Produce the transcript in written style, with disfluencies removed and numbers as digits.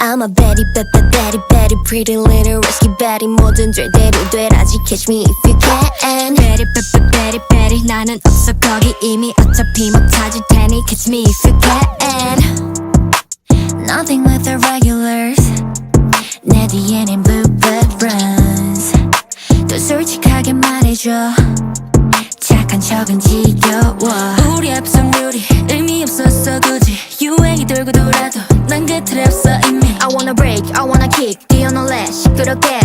I'm a Betty, Betty, Betty, pretty little risky Betty. 뭐든 절대로 되라지 catch me if you can. Betty, Betty, Betty, 나는 없어 거기 이미 어차피 못 찾을 테니 catch me if you can. Nothing with the regulars. 내 뒤에는 bluebird runs. 또 솔직하게 말해줘. 착한 척은 지겨워. 우리 합성률이 의미 없었어 굳이 유행이 돌고 돌아도 난 그 틀에 없어 이미 I wanna break, I wanna kick 뛰어놀래 시끄럽게